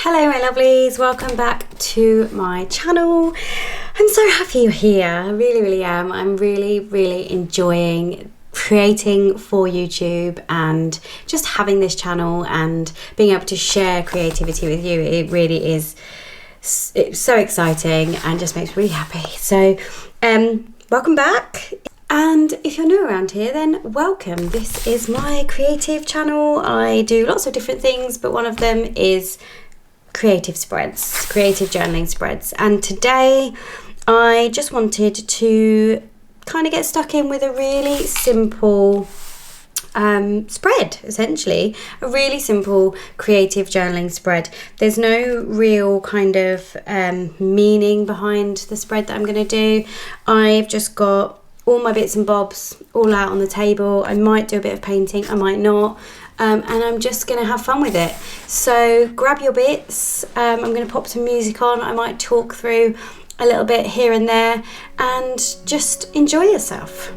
Hello my lovelies, welcome back to my channel. I'm so happy you're here, I really am. I'm really enjoying creating for YouTube and just having this channel and being able to share creativity with you. It really is, it's so exciting and just makes me really happy. So welcome back. And if you're new around here, then welcome. This is my creative channel. I do lots of different things, but one of them is creative spreads, creative journaling spreads. And today I just wanted to kind of get stuck in with a really simple spread, essentially a really simple creative journaling spread. There's no real kind of meaning behind the spread that I'm going to do. I've just got all my bits and bobs all out on the table. I might do a bit of painting, I might not, and I'm just going to have fun with it. So grab your bits. I'm going to pop some music on. I might talk through a little bit here and there and just enjoy yourself.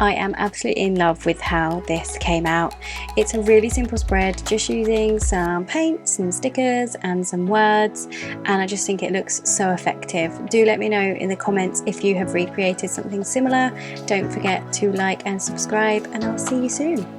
I am absolutely in love with how this came out. It's a really simple spread, just using some paint, some stickers and some words, and I just think it looks so effective. Do let me know in the comments if you have recreated something similar. Don't forget to like and subscribe, and I'll see you soon.